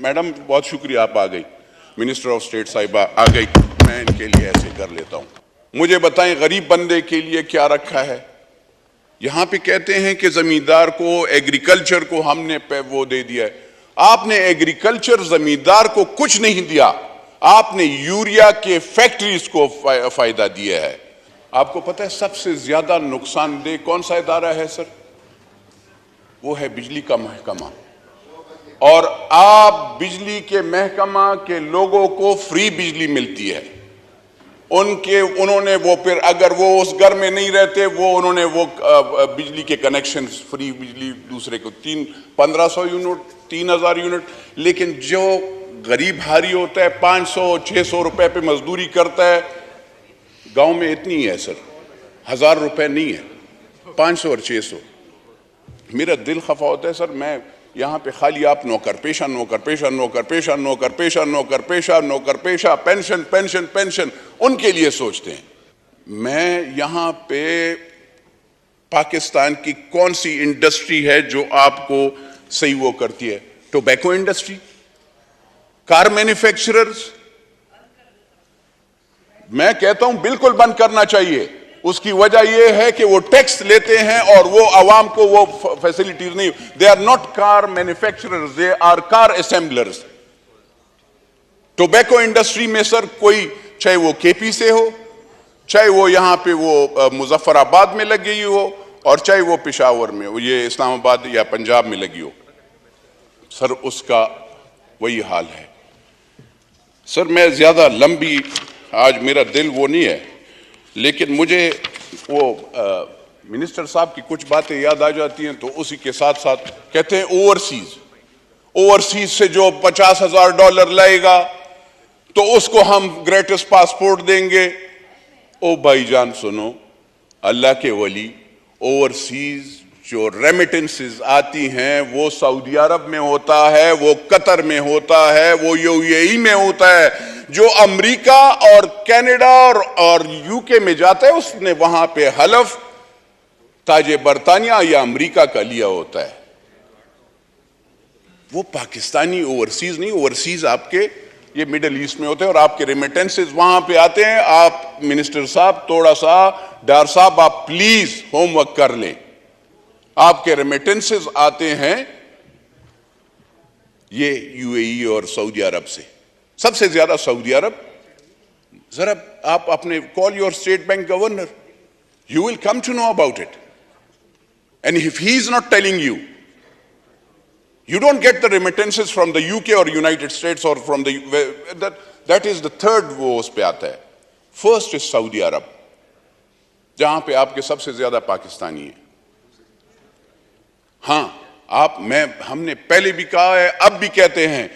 Madam बहुत शुक्रिया, आप आ गई, मिनिस्टर ऑफ स्टेट साहिबा आ गई, मैं इनके लिए ऐसे कर लेता हूं। मुझे बताएं गरीब बंदे के लिए क्या रखा है? यहां पे कहते हैं कि जमींदार को, एग्रीकल्चर को हमने वो दे दिया है। आपने एग्रीकल्चर जमींदार को कुछ नहीं दिया, आपने यूरिया के फैक्ट्रीज को फायदा दिया है। आपको पता है सबसे ज्यादा नुकसानदेह कौन सा इदारा है सर? वो है बिजली का महकमा। और आप बिजली के महकमा के लोगों को फ्री बिजली मिलती है। उन्होंने वो फिर अगर वो उस घर में नहीं रहते, वो उन्होंने वो बिजली के कनेक्शन, फ्री बिजली दूसरे को 1500 यूनिट, 3000 यूनिट। लेकिन जो गरीब हारी होता है, 500-600 रुपए पे मजदूरी करता है, गांव में इतनी है सर, 1000 रुपए नहीं है, 500 और 600। मेरा दिल खफा होता है सर, मैं यहाँ पे खाली आप नौकर पेशा, नौकर पेशा, नौकर पेशा, नौकर पेशा, नौकर पेशा, नौकर पेशा, पेंशन पेंशन पेंशन, उनके लिए सोचते हैं। मैं यहाँ पे पाकिस्तान की कौन सी इंडस्ट्री है जो आपको सही वो करती है? टोबैको इंडस्ट्री, कार मैन्युफैक्चरर्स, मैं कहता हूं बिल्कुल बंद करना चाहिए। उसकी वजह यह है कि वो टैक्स लेते हैं और वो आवाम को वो फैसिलिटीज नहीं। They are not car manufacturers, they are car assemblers. Tobacco industry में सर कोई, चाहे वो केपी से हो, चाहे वो यहां पे वो मुजफ्फराबाद में लगी हो, और चाहे वो पेशावर में हो, ये इस्लामाबाद या पंजाब में लगी हो, सर उसका वही हाल है। सर मैं ज्यादा लंबी, आज मेरा दिल वो नहीं है, लेकिन मुझे वो मिनिस्टर साहब की कुछ बातें याद आ जाती हैं, तो उसी के साथ साथ कहते हैं ओवरसीज से जो $50,000 लाएगा तो उसको हम ग्रेटेस्ट पासपोर्ट देंगे। ओ भाईजान सुनो, अल्लाह के वली, ओवरसीज जो रेमिटेंसेस आती हैं वो सऊदी अरब में होता है, वो कतर में होता है, वो यूएई में होता है। जो अमेरिका और कनाडा और यूके में जाता है, उसने वहां पे हलफ ताजे बरतानिया या अमेरिका का लिया होता है। वो पाकिस्तानी ओवरसीज नहीं, ओवरसीज आपके ये मिडिल ईस्ट में होते हैं, और आपके रेमिटेंसेस वहां पे आते हैं। आप मिनिस्टर साहब थोड़ा सा, डार साहब आप प्लीज होमवर्क कर लें। आपके रेमिटेंसेस आते हैं ये यूएई और सऊदी अरब से, सबसे ज्यादा सऊदी अरब। जरा आप अपने call your state bank governor, you will come to know about it. And if he is not telling you, you don't get the remittances from the UK or United States or from the that is the third वो उस पे आता है। First is Saudi Arab, जहां पे आपके सबसे ज्यादा पाकिस्तानी हैं। हाँ, हमने पहले भी कहा है, अब भी कहते हैं,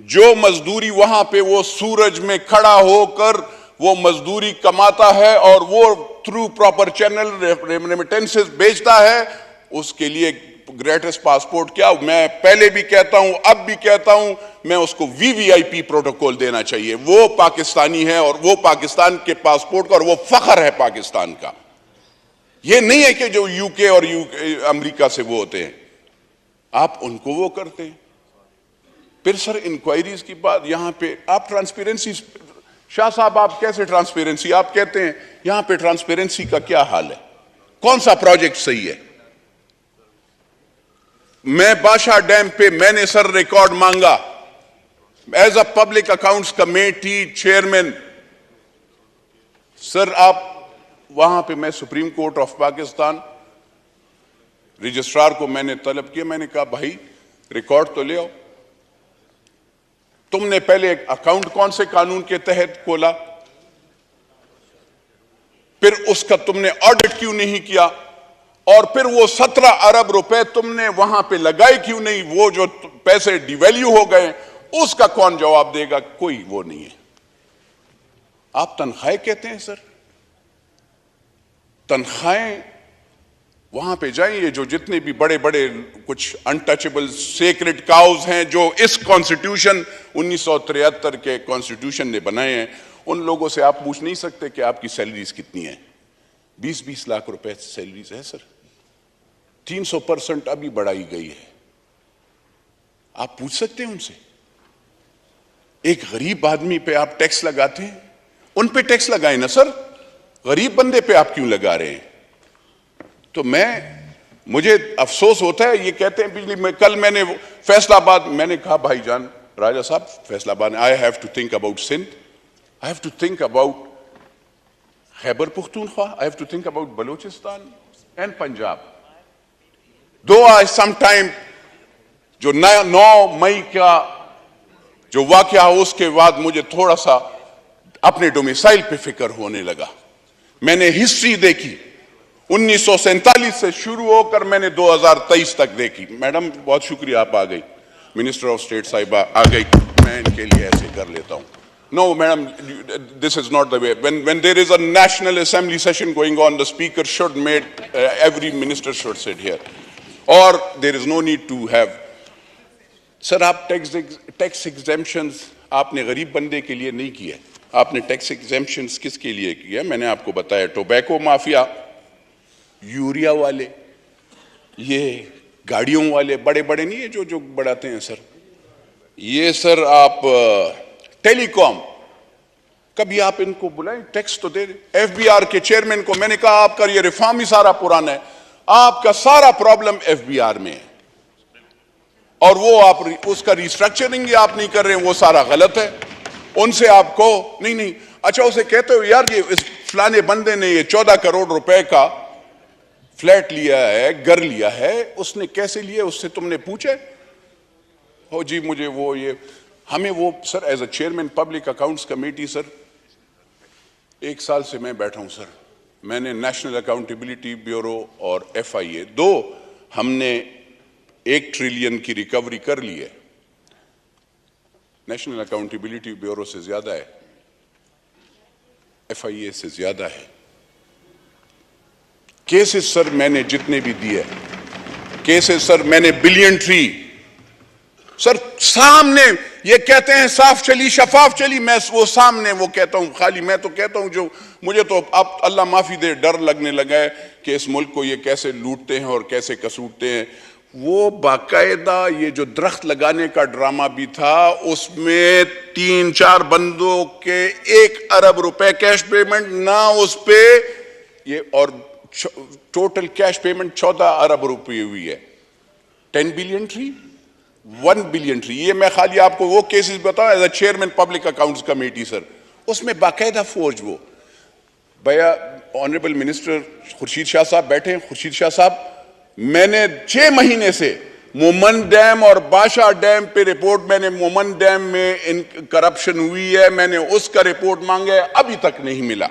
जो मजदूरी वहां पे वो सूरज में खड़ा होकर वो मजदूरी कमाता है और वो थ्रू प्रॉपर चैनल रेमिटेंसेस बेचता है, उसके लिए ग्रेटेस्ट पासपोर्ट क्या, मैं पहले भी कहता हूं, अब भी कहता हूं, मैं उसको वीवीआईपी प्रोटोकॉल देना चाहिए। वो पाकिस्तानी है और वो पाकिस्तान के पासपोर्ट का, और वो फख्र है पाकिस्तान का। ये नहीं है कि जो यूके और अमेरिका से वो होते हैं, आप उनको वो करते हैं। फिर सर इंक्वायरीज की बात, यहां पे आप ट्रांसपेरेंसी, शाह साहब आप कैसे ट्रांसपेरेंसी, आप कहते हैं यहां पे ट्रांसपेरेंसी का क्या हाल है? कौन सा प्रोजेक्ट सही है? मैं बादशाह डैम पे मैंने सर रिकॉर्ड मांगा as a public accounts committee chairman. Sir आप वहां पे, मैं supreme court of Pakistan registrar को मैंने तलब किया, मैंने कहा भाई रिकॉर्ड तो ले आओ। तुमने पहले एक अकाउंट कौन से कानून के तहत खोला, फिर उसका तुमने ऑडिट क्यों नहीं किया, और फिर वो 17 अरब रुपए तुमने वहां पे लगाए क्यों नहीं? वो जो पैसे डिवैल्यू हो गए, उसका कौन जवाब देगा? कोई वो नहीं है। आप तनख्वाहें कहते हैं सर, तनख्वाहें वहां पे जाइए, जो जितने भी बड़े बड़े कुछ अनटचेबल सेक्रेड काउज हैं जो इस कॉन्स्टिट्यूशन 1973 के कॉन्स्टिट्यूशन ने बनाए हैं, उन लोगों से आप पूछ नहीं सकते कि आपकी सैलरीज कितनी है? 20-20 लाख रुपए सैलरीज है सर, 300% अभी बढ़ाई गई है। आप पूछ सकते हैं उनसे, ایک غریب آدمی پہ آپ ٹیکس لگاتے ہیں, ان پہ ٹیکس لگائیں نا سر, غریب بندے پہ آپ کیوں لگا رہے ہیں؟ تو مجھے افسوس ہوتا ہے, یہ کہتے ہیں بجلی میں, کل میں نے فیصل آباد, میں نے کہا بھائی جان راجہ صاحب فیصل آباد, I have to think about Sindh, I have to think about Khyber Pakhtunkhwa, I have to think about Balochistan and Punjab. Though I sometime جو 9 مئی کا جو واقعہ ہو اس کے بعد مجھے تھوڑا سا اپنے ڈومیسائل پہ فکر ہونے لگا. میں نے ہسٹری دیکھی 1947 سے شروع ہو کر میں نے 2023 تک دیکھی. میڈم بہت شکریہ آپ آ گئی, منسٹر آف اسٹیٹ صاحبہ آ گئی, میں ان کے لیے ایسے کر لیتا ہوں. No, madam, this is not the way. When there is a National Assembly session going on, the speaker should every minister should sit here. Or there is no need to have. Sir, آپ tax ایگزیمپشنز آپ نے غریب بندے کے لیے نہیں کیا, آپ نے ٹیکس ایگزیمپشنز کس کے لیے کیا؟ میں نے آپ کو بتایا, ٹوبیکو مافیا, یوریا والے, یہ گاڑیوں والے, بڑے بڑے نہیں ہے جو بڑھاتے ہیں سر, یہ سر آپ ٹیلی کام, کبھی آپ ان کو بلائیں ٹیکس تو دے دیں. ایف بی آر کے چیئرمین کو میں نے کہا آپ کا یہ ریفارم ہی سارا پرانا ہے, آپ کا سارا پرابلم ایف بی آر میں ہے, اور وہ آپ اس کا ریسٹرکچرنگ آپ نہیں کر رہے ہیں, وہ سارا غلط ہے. ان سے آپ کو نہیں اچھا اسے کہتے ہو یار یہ اس فلانے بندے نے یہ 14 کروڑ روپے کا فلیٹ لیا ہے, گھر لیا ہے, اس نے کیسے لیا, اس سے تم نے پوچھے ہو؟ جی مجھے وہ یہ ہمیں وہ sir as a chairman public accounts committee sir 1 سال سے میں بیٹھا ہوں سر, میں نے نیشنل اکاؤنٹیبلٹی بیورو اور ایف آئی اے دو ہم نے 1 ٹریلین کی ریکوری کر لی ہے. نیشنل اکاؤنٹیبلٹی بیورو سے زیادہ ہے, ایف آئی اے سے زیادہ ہے. کیسز سر میں نے جتنے بھی دیے کیسز سر میں نے $1 بلین سر سامنے, یہ کہتے ہیں صاف چلی شفاف چلی, میں وہ سامنے وہ کہتا ہوں خالی, میں تو کہتا ہوں جو مجھے تو اب اللہ معافی دے ڈر لگنے لگا ہے کہ اس ملک کو یہ کیسے لوٹتے ہیں اور کیسے کسوٹتے ہیں. وہ باقاعدہ یہ جو درخت لگانے کا ڈرامہ بھی تھا اس میں 3-4 بندوں کے 1 ارب روپے کیش پیمنٹ نہ اس پہ یہ, اور ٹوٹل کیش پیمنٹ 14 ارب روپے ہوئی ہے. 10 بلین ٹری 1 بلین ٹری, یہ میں خالی آپ کو وہ کیسز بتاؤں as a chairman public accounts committee sir, اس میں باقاعدہ فوج وہ بھیا آنریبل منسٹر خورشید شاہ صاحب بیٹھے ہیں. خورشید شاہ صاحب میں نے 6 مہینے سے مومن ڈیم اور بادشاہ ڈیم پہ رپورٹ, میں نے مومن ڈیم میں کرپشن ہوئی ہے, میں نے اس کا رپورٹ مانگا ہے, ابھی تک نہیں ملا.